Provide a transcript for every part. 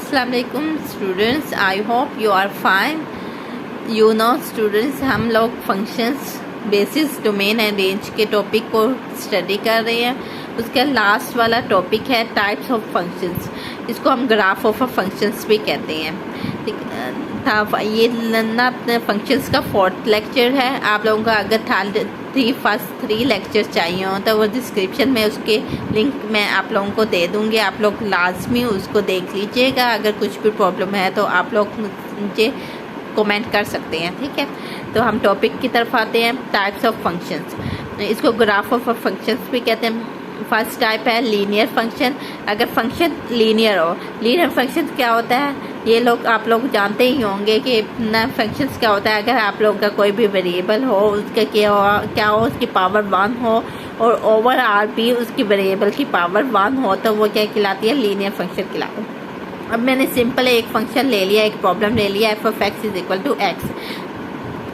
अस्सलाम वालेकुम students, I hope you are fine. You know students, हम लोग functions basis domain and range के टॉपिक को स्टडी कर रहे हैं। उसका लास्ट वाला टॉपिक है टाइप्स ऑफ फंक्शंस। इसको हम ग्राफ ऑफ फंक्शंस भी कहते हैं। ये ना अपने फंक्शंस का 4th लेक्चर है। आप लोगों का अगर फर्स्ट 3 लेक्चर चाहिए हो तो वो डिस्क्रिप्शन में उसके लिंक मैं आप लोगों को दे दूँगी। आप लोग लाजमी उसको देख लीजिएगा। अगर कुछ भी प्रॉब्लम है तो आप लोग मुझे कमेंट कर सकते हैं, ठीक है। तो हम टॉपिक की तरफ आते हैं, टाइप्स ऑफ फंक्शंस। इसको ग्राफ ऑफ फंक्शंस भी कहते हैं। फर्स्ट टाइप है लीनियर फंक्शन। अगर फंक्शन लीनियर हो, लीनियर फंक्शन क्या होता है ये आप लोग जानते ही होंगे कि ना फंक्शंस क्या होता है। अगर आप लोगों का कोई भी वेरिएबल हो, उसका क्या हो उसकी पावर 1 हो और ओवरऑल भी उसकी वेरिएबल की पावर 1 हो तो वो क्या कहलाती है, लीनियर फंक्शन कहलाती है। अब मैंने सिंपल एक फंक्शन ले लिया, एक प्रॉब्लम ले लिया, F of X is equal to X.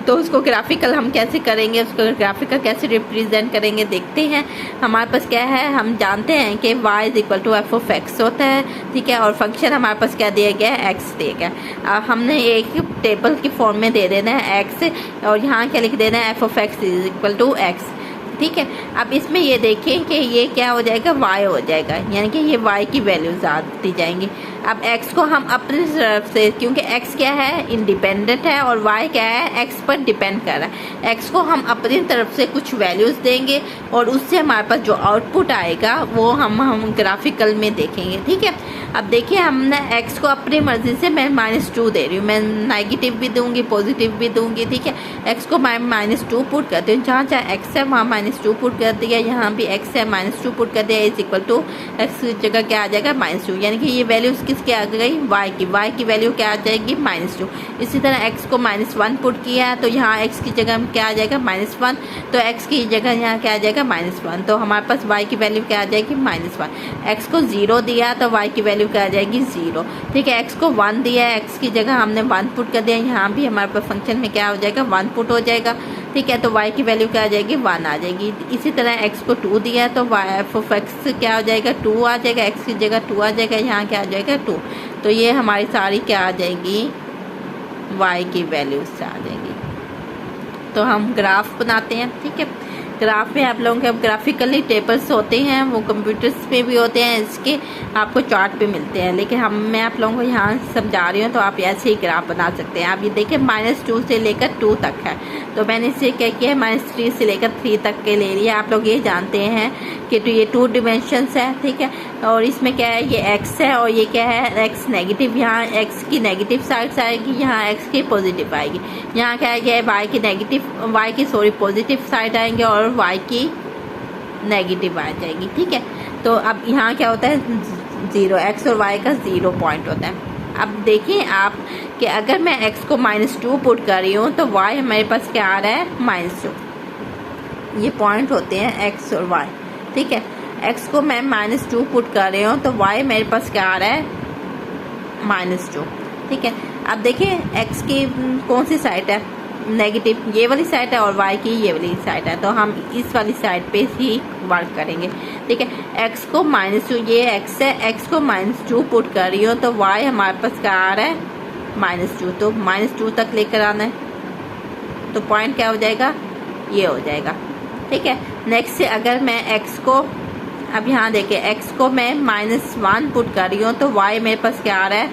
तो उसको ग्राफिकल हम कैसे करेंगे, उसको ग्राफिकल कैसे रिप्रेजेंट करेंगे देखते हैं। हमारे पास क्या है, हम जानते हैं कि y is equal to F of X होता है, ठीक है। और फंक्शन हमारे पास क्या दिया गया है, x दिया गया है। हमने एक टेबल की फॉर्म में दे देना है x और यहाँ क्या लिख देना है, F of X is equal to X, ठीक है। अब इसमें ये देखें कि ये क्या हो जाएगा, y हो जाएगा, यानी कि ये y की वैल्यूज आती जाएंगी। अब x को हम अपनी तरफ से, क्योंकि x क्या है इंडिपेंडेंट है और y क्या है x पर डिपेंड कर रहा है, x को हम अपनी तरफ से कुछ वैल्यूज देंगे और उससे हमारे पास जो आउटपुट आएगा वो हम ग्राफिकल में देखेंगे, ठीक है। अब देखिए हमने x को अपनी मर्जी से मैं -2 दे रही हूँ, मैं नेगेटिव भी दूंगी पॉजिटिव भी दूंगी, ठीक है। x को मैं -2 पुट करती हूँ, जहाँ जहाँ x है वहाँ -2 पुट कर दिया, यहाँ भी x है -2 पुट कर दिया, इज इक्वल टू x की जगह क्या आ जाएगा -2, यानी कि ये वैल्यूज किसके आ गई, y की वैल्यू क्या आ जाएगी -2। इसी तरह x को -1 पुट किया तो यहाँ x की जगह क्या आ जाएगा -1, तो x की जगह यहाँ क्या आ जाएगा -1, तो हमारे पास y की वैल्यू क्या आ जाएगी -1। x को 0 दिया तो y की वैल्यू क्या आ जाएगी 0, ठीक है। x को 1 दिया, x की जगह हमने 1 पुट कर दिया, यहाँ भी हमारे पास फंक्शन में क्या हो जाएगा 1 पुट हो जाएगा, ठीक है। तो y की वैल्यू क्या आ जाएगी 1 आ जाएगी। इसी तरह x को 2 दिया तो एफ ऑफ एक्स क्या हो जाएगा 2 आ जाएगा, x की जगह 2 आ जाएगा, यहाँ क्या आ जाएगा 2। तो ये हमारी सारी क्या आ जाएगी, y की वैल्यूज आ जाएगी। तो हम ग्राफ बनाते हैं, ठीक है। ग्राफ में आप लोगों के ग्राफिकली टेबल्स होते हैं, वो कंप्यूटर्स पे भी होते हैं, इसके आपको चार्ट पे मिलते हैं, लेकिन मैं आप लोगों को यहाँ समझा रही हूँ तो आप ऐसे ही ग्राफ बना सकते हैं। आप ये देखिए -2 से लेकर 2 तक है, तो मैंने इसे क्या किया है -3 से लेकर 3 तक के ले लिया। आप लोग ये जानते हैं कि तो ये 2 डिमेंशंस है, ठीक है। और इसमें क्या है, ये x है और ये क्या है x नेगेटिव, यहाँ x की नेगेटिव साइड आएगी, यहाँ x की पॉजिटिव आएगी, यहाँ क्या है y की पॉजिटिव साइड आएंगे और y की नेगेटिव आ जाएगी, ठीक है। तो अब यहाँ क्या होता है 0, x और y का 0 पॉइंट होता है। अब देखिए आप कि अगर मैं x को -2 पुट कर रही हूँ तो y हमारे पास क्या आ रहा है -2, ये पॉइंट होते हैं x और y, ठीक है। x को मैं -2 पुट कर रही हूँ तो y मेरे पास क्या आ रहा है -2, ठीक है। अब देखिए x की कौन सी साइड है, नेगेटिव, ये वाली साइड है, और y की ये वाली साइड है, तो हम इस वाली साइड पे ही वर्क करेंगे, ठीक है। x को -2, ये x है, x को -2 पुट कर रही हूँ तो y हमारे पास क्या आ रहा है -2, तो -2 तक लेकर आना है, तो पॉइंट क्या हो जाएगा, ये हो जाएगा, ठीक है। नेक्स्ट अगर मैं x को, अब यहाँ देखिए x को मैं -1 पुट कर रही हूँ तो y मेरे पास क्या आ रहा है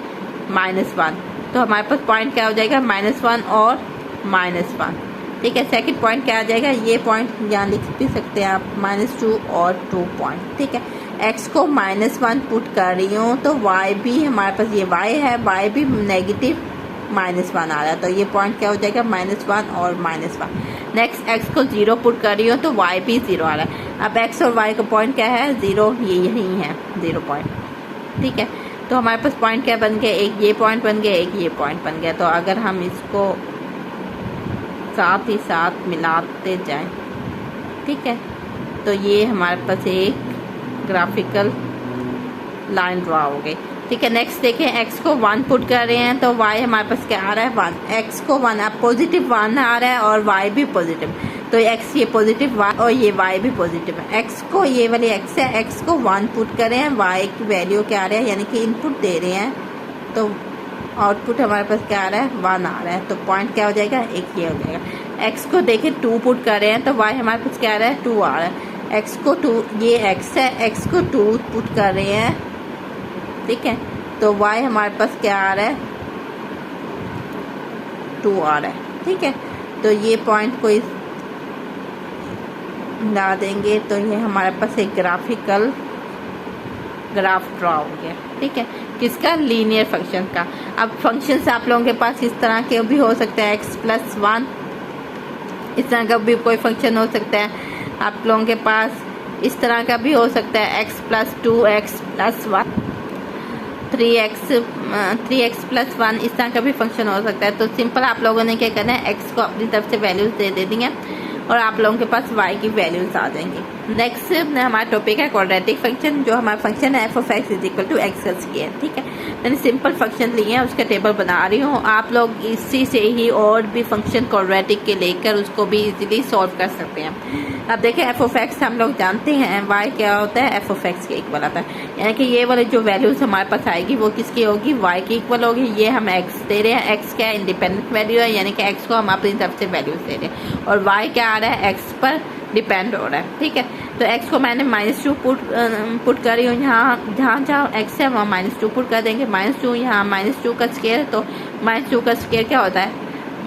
-1, तो हमारे पास पॉइंट क्या हो जाएगा -1 और -1, ठीक है। सेकंड पॉइंट क्या आ जाएगा, ये पॉइंट यहाँ लिख भी सकते हैं आप, -2 और 2 पॉइंट, ठीक है। x को -1 पुट कर रही हूँ तो y भी हमारे पास, ये y है, y भी नेगेटिव -1 आ रहा है, तो ये पॉइंट क्या हो जाएगा -1 और -1। नेक्स्ट x को 0 पुट कर रही हूँ तो y भी 0 आ रहा है। अब x और y का पॉइंट क्या है 0, ये यही है 0 पॉइंट, ठीक है। तो हमारे पास पॉइंट क्या बन गया, एक ये पॉइंट बन गया, एक ये पॉइंट बन गया। तो अगर हम इसको साथ ही साथ मिलाते जाएं, ठीक है, तो ये हमारे पास एक ग्राफिकल लाइन ड्रा हो गई, ठीक है। नेक्स्ट देखें x को 1 पुट कर रहे हैं तो y हमारे पास क्या आ रहा है 1, x को 1, अब पॉजिटिव 1 आ रहा है और y भी पॉजिटिव, तो x ये पॉजिटिव y और ये y भी पॉजिटिव है। x को, ये वाली x है, x को 1 पुट कर रहे हैं, y की वैल्यू क्या आ रहा है, यानी कि इनपुट दे रहे हैं तो आउटपुट हमारे पास क्या आ रहा है, 1 आ रहा है। तो पॉइंट क्या हो जाएगा, एक ये हो जाएगा। एक्स को देखें 2 पुट कर रहे हैं तो वाई हमारे पास क्या आ रहा है, 2 आ रहा है। एक्स को 2, ये एक्स है, एक्स को 2 पुट कर रहे हैं, ठीक है, तो वाई हमारे पास क्या आ रहा है, 2 आ रहा है, ठीक है। तो ये पॉइंट को ला देंगे तो ये हमारे पास एक ग्राफिकल ग्राफ ड्रॉ हो गया, ठीक है, किसका, लीनियर फंक्शन का। अब फंक्शंस आप लोगों के पास इस तरह के भी हो सकते हैं, x+1, इस तरह का भी कोई फंक्शन हो सकता है। आप लोगों के पास इस तरह का भी हो सकता है, x+2, x+1, 3x+1, इस तरह का भी फंक्शन हो सकता है। तो सिंपल आप लोगों ने क्या करना है, x को अपनी तरफ से वैल्यूज दे देनी है और आप लोगों के पास y की वैल्यूज आ जाएंगी। नेक्स्ट हमारा टॉपिक है क्वाड्रेटिक फंक्शन। जो हमारा फंक्शन है f(x) = x², ठीक है। मैंने सिंपल फंक्शन लिए हैं, उसका टेबल बना रही हूँ। आप लोग इसी से ही और भी फंक्शन क्वाड्रेटिक के लेकर उसको भी इजीली सॉल्व कर सकते हैं। अब देखें f(x) हम लोग जानते हैं y क्या होता है, f(x) के इक्वल आता है, यानी कि ये वाली जो वैल्यूज हमारे पास आएगी वो किसकी होगी, y के इक्वल होगी। ये हम x दे रहे हैं, x क्या इंडिपेंडेंट वैल्यू है, यानी कि x को हम अपनी तरफ से वैल्यूज दे रहे हैं और y क्या आ रहा है, x पर डिपेंड हो रहा है, ठीक है। तो x को मैंने -2 पुट कर रही हूँ, यहाँ जहाँ x है वहाँ -2 पुट कर देंगे। -2 यहाँ -2 का स्क्वायर, तो -2 का स्क्वायर क्या होता है,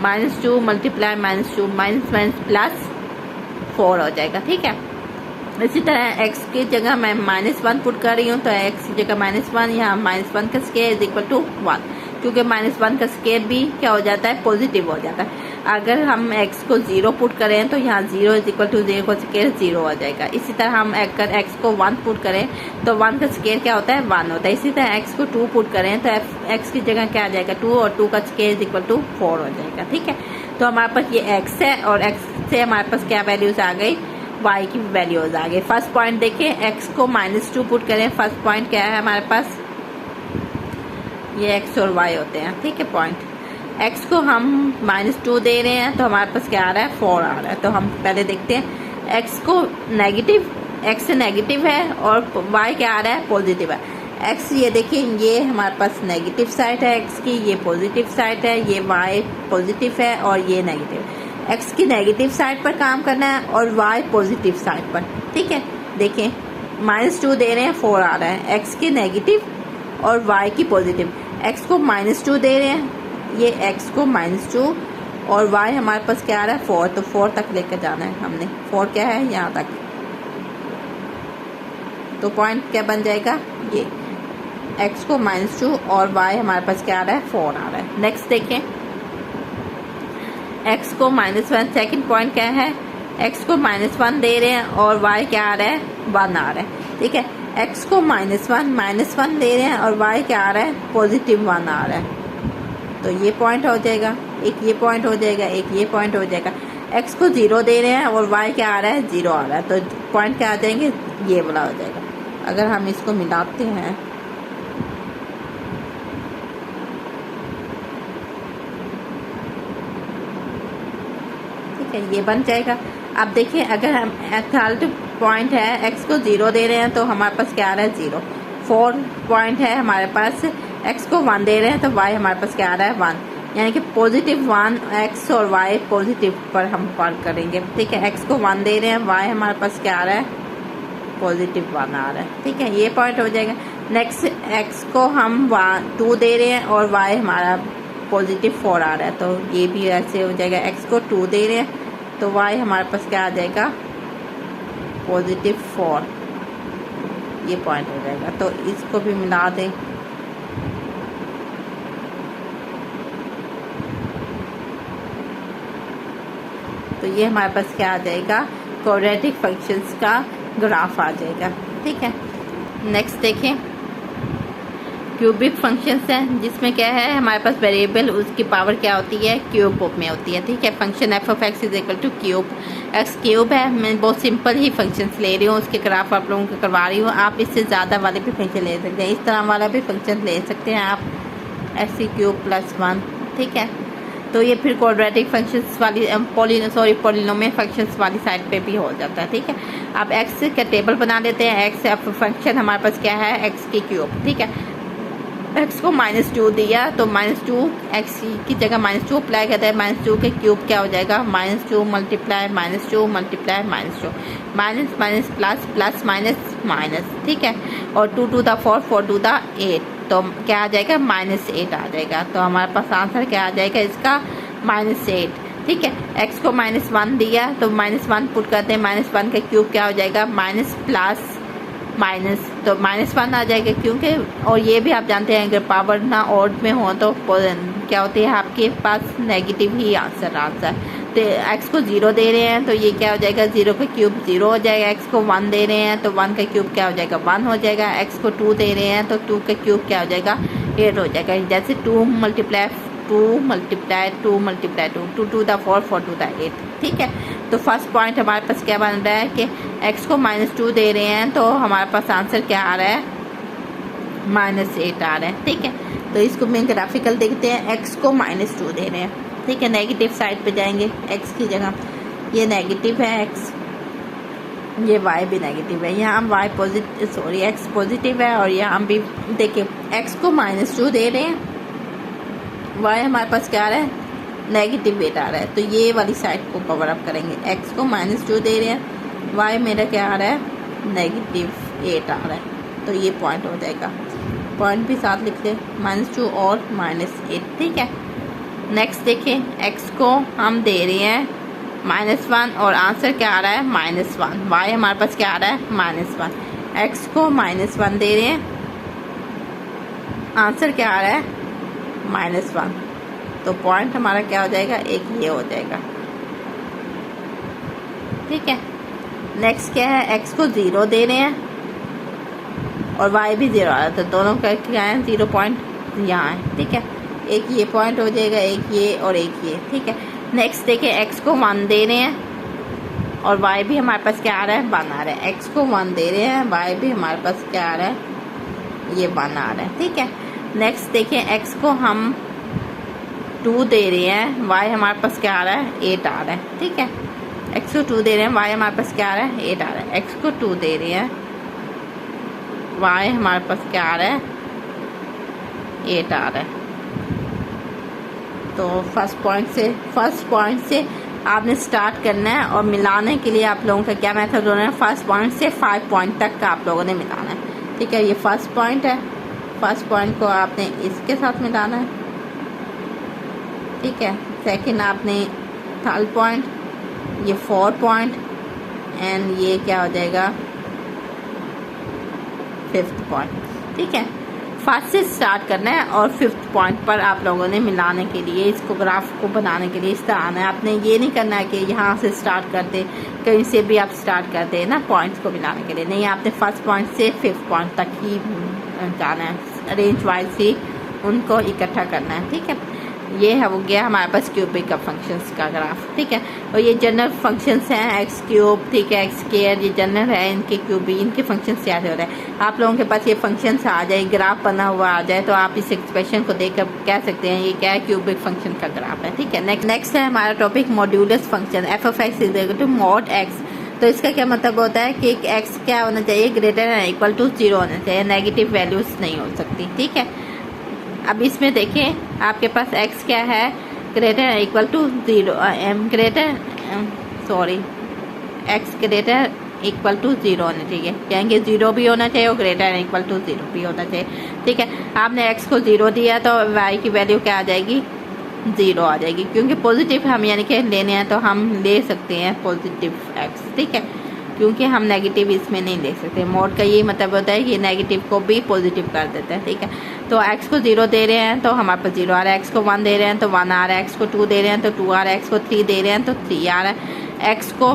-2 × -2 +4 हो जाएगा, ठीक है। इसी तरह x की जगह मैं -1 पुट कर रही हूँ, तो x की जगह -1, यहाँ -1 का स्क्वायर = 1, क्योंकि -1 का स्क्वायर भी क्या हो जाता है, पॉजिटिव हो जाता है। अगर हम x को 0 पुट करें तो यहाँ 0 = 0 का स्क्वायर 0 हो जाएगा। इसी तरह हम अगर x को 1 पुट करें तो 1 का स्क्वायर क्या होता है, 1 होता है। इसी तरह x को 2 पुट करें तो x की जगह क्या आ जाएगा, 2, और 2 का स्क्वायर = 4 हो जाएगा, ठीक है। तो हमारे पास ये x है और x से हमारे पास क्या वैल्यूज आ गई, y की वैल्यूज आ गई। फर्स्ट पॉइंट देखिए, x को -2 पुट करें, फर्स्ट पॉइंट क्या है हमारे पास, ये x और y होते हैं, ठीक है। पॉइंट x को हम -2 दे रहे हैं तो हमारे पास क्या आ रहा है, 4 आ रहा है। तो हम पहले देखते हैं, x को नेगेटिव, x नेगेटिव है और y क्या आ रहा है, पॉजिटिव है। x ये देखिए, ये हमारे पास नेगेटिव साइड है x की, ये पॉजिटिव साइड है, ये y पॉजिटिव है और ये नेगेटिव। x की नेगेटिव साइड पर काम करना है और y पॉजिटिव साइड पर, ठीक है। देखें -2 दे रहे हैं, 4 आ रहा है, x की नेगेटिव और y की पॉजिटिव। x को -2 दे रहे हैं, ये x को -2 और y हमारे पास क्या आ रहा है, 4, तो 4 तक लेकर जाना है हमने। 4 क्या है, यहाँ तक। तो पॉइंट क्या बन जाएगा, ये x को -2 और y हमारे पास क्या आ रहा है, 4 आ रहा है। नेक्स्ट देखें, x को -1, सेकंड पॉइंट क्या है, x को -1 दे रहे हैं और y क्या आ रहा है, 1 आ रहा है, ठीक है। x को -1 दे रहे हैं और y क्या आ रहा है, +1 आ रहा है। तो ये पॉइंट हो जाएगा, एक ये पॉइंट हो जाएगा, एक ये पॉइंट हो जाएगा। x को 0 दे रहे हैं और y क्या आ रहा है, 0 आ रहा है। तो पॉइंट क्या आ जाएंगे, ये वाला हो जाएगा। अगर हम इसको मिलाते हैं, ठीक है, ये बन जाएगा। अब देखिए, अगर हम थर्ड पॉइंट है, x को 0 दे रहे हैं तो हमारे पास क्या आ रहा है, 0। फोर्थ पॉइंट है हमारे पास, x को 1 दे रहे हैं तो y हमारे पास क्या आ रहा है, 1, यानी कि +1, x और y पॉजिटिव पर हम वर्क करेंगे, ठीक है। x को 1 दे रहे हैं, y हमारे पास क्या आ रहा है, +1 आ रहा है, ठीक है, ये पॉइंट हो जाएगा। नेक्स्ट, x को हम 2 दे रहे हैं और y हमारा +4 आ रहा है, तो ये भी ऐसे हो जाएगा। x को 2 दे रहे हैं तो y हमारे पास क्या आ जाएगा, +4, ये पॉइंट हो जाएगा। तो इसको भी मिला दें, तो ये हमारे पास क्या आ जाएगा, क्वाड्रेटिक फंक्शंस का ग्राफ आ जाएगा, ठीक है। नेक्स्ट देखें, क्यूबिक फंक्शंस हैं, जिसमें क्या है हमारे पास वेरिएबल, उसकी पावर क्या होती है, क्यूब में होती है, ठीक है। Function f(x) = cube, x cube है। मैं बहुत सिंपल ही फंक्शंस ले रही हूँ, उसके ग्राफ आप लोगों को करवा रही हूँ। आप इससे ज़्यादा वाले भी फंक्शन ले सकते हैं, इस तरह वाला भी फंक्शन ले सकते हैं आप, x³ + 1, ठीक है। तो ये फिर क्वाड्रेटिक फंक्शंस वाली पॉलिनोमियल फंक्शंस वाली साइड पे भी हो जाता है, ठीक है। अब x का टेबल बना लेते हैं। x फंक्शन हमारे पास क्या है, x की क्यूब, ठीक है। एक्स को -2 दिया तो -2 एक्स की जगह -2 अप्लाई करते हैं। -2 के क्यूब क्या हो जाएगा, -2 multiply -2 multiply -2, minus minus plus plus minus minus, ठीक है। और 2 to the 4 4 to the 8, तो क्या आ जाएगा, -8 आ जाएगा। तो हमारे पास आंसर क्या आ जाएगा इसका, -8, ठीक है। x को -1 दिया तो -1 पुट करते हैं, -1 का क्यूब क्या हो जाएगा, माइनस प्लस माइनस, तो -1 आ जाएगा क्योंकि, और ये भी आप जानते हैं अगर पावर ना ऑड में हो तो क्या होती है आपके पास नेगेटिव ही आंसर आता है। तो x को 0 दे रहे हैं तो ये क्या हो जाएगा, 0 का क्यूब 0 हो जाएगा। x को 1 दे रहे हैं तो 1 का क्यूब क्या हो जाएगा, 1 हो जाएगा। x को 2 दे रहे हैं तो 2 का क्यूब क्या हो जाएगा, 8 हो जाएगा। जैसे 2 multiply 2 multiply 2 multiply 2, 2 to the 4 4 to the 8, ठीक है। तो फर्स्ट पॉइंट हमारे पास क्या बन रहा है कि x को -2 दे रहे हैं तो हमारे पास आंसर क्या आ रहा है, -8 आ रहा है, ठीक है। तो इसको मैं ग्राफिकल देखते हैं, x को -2 दे रहे हैं, ठीक है। नेगेटिव साइड पे जाएंगे, x की जगह ये नेगेटिव है x, ये y भी नेगेटिव है, यहाँ y positive, sorry x positive है, और यहाँ भी देखिए x को -2 दे रहे हैं, y हमारे पास क्या आ रहा है, -8 आ रहा है। तो ये वाली साइड को कवर अप करेंगे, x को -2 दे रहे हैं, y मेरा क्या आ रहा है, -8 आ रहा है। तो ये पॉइंट हो जाएगा, पॉइंट भी साथ लिख लें, -2 और -8, ठीक है। नेक्स्ट देखें, x को हम दे रहे हैं -1 और आंसर क्या आ रहा है, -1, y हमारे पास क्या आ रहा है, -1, x को -1 दे रहे हैं, आंसर क्या आ रहा है, -1, तो पॉइंट हमारा क्या हो जाएगा, एक ये हो जाएगा, ठीक है। नेक्स्ट क्या है, x को 0 दे रहे हैं और y भी 0 आ रहा है, तो दोनों का क्या है, 0 पॉइंट यहाँ है, ठीक है। एक ये पॉइंट हो जाएगा, एक ये और एक ये, ठीक है। नेक्स्ट देखिए, x को 1 दे रहे हैं और y भी हमारे पास क्या आ रहा है, 1 आ रहा है। x को 1 दे रहे हैं, y भी हमारे पास क्या आ रहा है, ये 1 आ रहा है, ठीक है। नेक्स्ट देखिए, x को हम 2 दे रहे हैं, y हमारे पास क्या आ रहा है, 8 आ रहा है, ठीक है। x को 2 दे रहे हैं, y हमारे पास क्या आ रहा है, 8 आ रहा है। x को 2 दे रहे हैं, y हमारे पास क्या आ रहा है, 8 आ रहा है। तो फर्स्ट पॉइंट से आपने स्टार्ट करना है, और मिलाने के लिए आप लोगों का क्या मेथड होना है, फर्स्ट पॉइंट से 5 पॉइंट तक का आप लोगों ने मिलाना है, ठीक है। ये फर्स्ट पॉइंट है, फर्स्ट पॉइंट को आपने इसके साथ मिलाना है, ठीक है। सेकंड आपने थर्ड पॉइंट, ये 4 पॉइंट, एंड ये क्या हो जाएगा, 5th पॉइंट, ठीक है। फर्स्ट से स्टार्ट करना है और 5th पॉइंट पर आप लोगों ने मिलाने के लिए, इसको ग्राफ को बनाने के लिए इस तरह आना है। आपने ये नहीं करना है कि यहाँ से स्टार्ट करते, कहीं से भी आप स्टार्ट करते हैं ना पॉइंट्स को मिलाने के लिए, नहीं, आपने फर्स्ट पॉइंट से 5th पॉइंट तक ही जाना है, रेंज वाइज ही उनको इकट्ठा करना है, ठीक है। ये है हो गया हमारे पास क्यूबिक का फंक्शंस का ग्राफ, ठीक है। और ये जनरल फंक्शंस हैं, एक्स क्यूब, ठीक है, एक्स स्क्वायर, ये जनरल है, इनके क्यूब, इनके फंक्शंस याद हो रहे हैं। आप लोगों के पास ये फंक्शंस आ जाए, ग्राफ बना हुआ आ जाए, तो आप इस एक्सप्रेशन को देखकर कह सकते हैं ये क्या है, क्यूबिक फंक्शन का ग्राफ है, ठीक है। नेक्स्ट है हमारा topic modulus function, f(x) = mod x। तो इसका क्या मतलब होता है कि x क्या होना चाहिए, ग्रेटर एंड इक्वल टू 0 होना चाहिए, नेगेटिव वैल्यूज नहीं हो सकती, ठीक है। अब इसमें देखें आपके पास x क्या है, greater and equal to 0, x greater equal to 0 होना चाहिए, कहेंगे 0 भी होना चाहिए और ग्रेटर एंड इक्वल टू 0 भी होना चाहिए, ठीक है। आपने x को 0 दिया तो y की वैल्यू क्या आ जाएगी, 0 आ जाएगी, क्योंकि पॉजिटिव हम यानी कि लेने हैं तो हम ले सकते हैं पॉजिटिव x, ठीक है, क्योंकि हम नेगेटिव इसमें नहीं ले सकते। मोड का ये मतलब होता है कि नेगेटिव को भी पॉजिटिव कर देता है, ठीक है। तो x को 0 दे रहे हैं तो हमारे पास 0 आ रहा है, x को 1 दे रहे हैं तो 1 आ रहा है, x को 2 दे रहे हैं तो 2 आ रहा है, x को 3 दे रहे हैं तो 3 आ रहा है, x को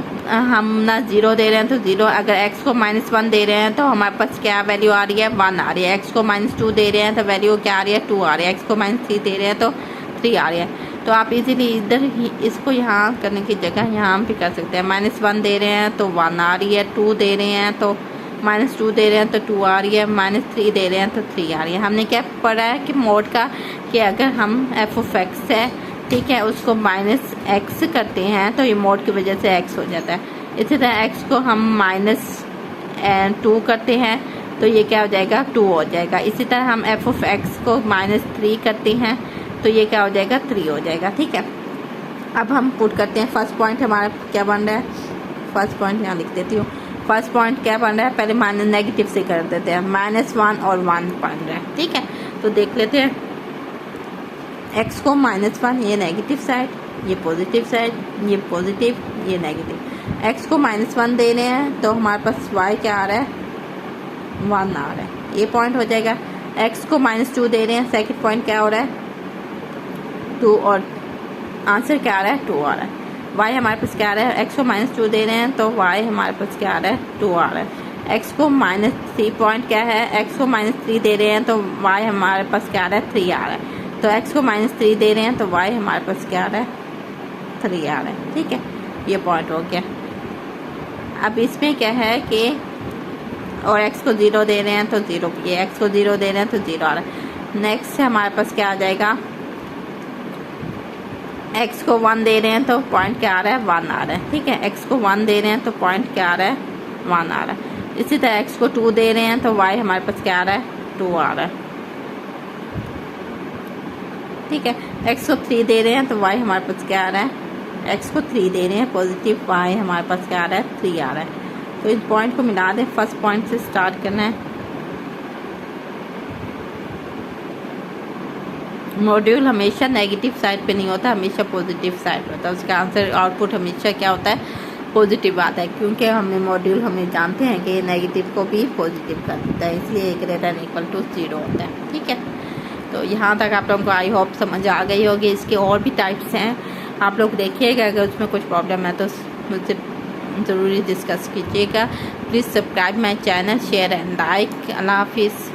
हम ना 0 दे रहे हैं तो 0, अगर x को -1 दे रहे हैं तो हमारे पास क्या वैल्यू आ रही है, 1 आ रही है, x को -2 दे रहे हैं तो वैल्यू क्या आ रही है, 2 आ रही है, x को -3 दे रहे हैं तो 3 आ रही है। तो आप इजीली इधर ही इसको यहाँ करने की जगह यहाँ भी कर सकते हैं, -1 दे रहे हैं तो 1 आ रही है, 2 दे रहे हैं तो -2 दे रहे हैं तो 2 आ रही है, -3 दे रहे हैं तो 3 आ रही है। हमने क्या पढ़ा है कि मोड का, कि अगर हम f(x) है, ठीक है, उसको -x करते हैं तो ये मोड की वजह से x हो जाता है। इसी तरह x को हम -2 करते हैं तो ये क्या हो जाएगा 2 हो जाएगा। इसी तरह हम एफ ऑफ एक्स को -3 करते हैं तो ये क्या हो जाएगा 3 हो जाएगा। ठीक है, अब हम पुट करते हैं फर्स्ट पॉइंट हमारा क्या बन रहा है। फर्स्ट पॉइंट यहाँ लिख देती हूँ। फर्स्ट पॉइंट क्या बन रहा है, पहले माइनस नेगेटिव से कर देते हैं, -1 और 1 बन रहा है। ठीक है, तो देख लेते हैं x को -1 ये नेगेटिव साइड, ये पॉजिटिव साइड, ये पॉजिटिव, ये नेगेटिव। x को -1 दे रहे हैं तो हमारे पास y क्या आ रहा है 1 आ रहा है, ये पॉइंट हो जाएगा। x को -2 दे रहे हैं, सेकंड पॉइंट क्या हो रहा है 2 और आंसर क्या आ रहा है 2 आ रहा है। y हमारे पास क्या आ रहा है, x को -2 दे रहे हैं तो y हमारे पास क्या आ रहा है 2 आ रहा है। x को -3 पॉइंट क्या है, x को -3 दे रहे हैं तो y हमारे पास क्या आ रहा है 3 आ रहा है। तो x को -3 दे रहे हैं तो y हमारे पास क्या आ रहा है 3 आ रहा है। ठीक है, ये पॉइंट हो गया। अब इसमें क्या है कि और x को 0 दे रहे हैं तो 0, ये x को 0 दे रहे हैं तो 0 आ रहा है। नेक्स्ट हमारे पास क्या आ जाएगा, x को 1 दे रहे हैं तो पॉइंट क्या आ रहा है 1 आ रहा है। ठीक है, x को 1 दे रहे हैं तो पॉइंट क्या आ रहा है 1 आ रहा है। इसी तरह x को 2 दे रहे हैं तो y हमारे पास क्या आ रहा है 2 आ रहा है। ठीक है, x को 3 दे रहे हैं तो y हमारे पास क्या आ रहा है, x को 3 दे रहे हैं पॉजिटिव, y हमारे पास क्या आ रहा है 3 आ रहा है। तो इस पॉइंट को मिला दें, फर्स्ट पॉइंट से स्टार्ट करना है। मॉड्यूल हमेशा नेगेटिव साइड पे नहीं होता, हमेशा पॉजिटिव साइड पे होता है। उसका आंसर आउटपुट हमेशा क्या होता है पॉजिटिव आता है, क्योंकि हमें मॉड्यूल हमें जानते हैं कि नेगेटिव को भी पॉजिटिव कर देता है, इसलिए एक ग्रेटर इक्वल टू 0 होता है। ठीक है, तो यहाँ तक आप लोगों को आई होप समझ आ गई होगी। इसके और भी टाइप्स हैं, आप लोग देखिएगा, अगर उसमें कुछ प्रॉब्लम है तो मुझसे ज़रूरी डिस्कस कीजिएगा। Please subscribe my channel, share and like. Allah हाफिज़।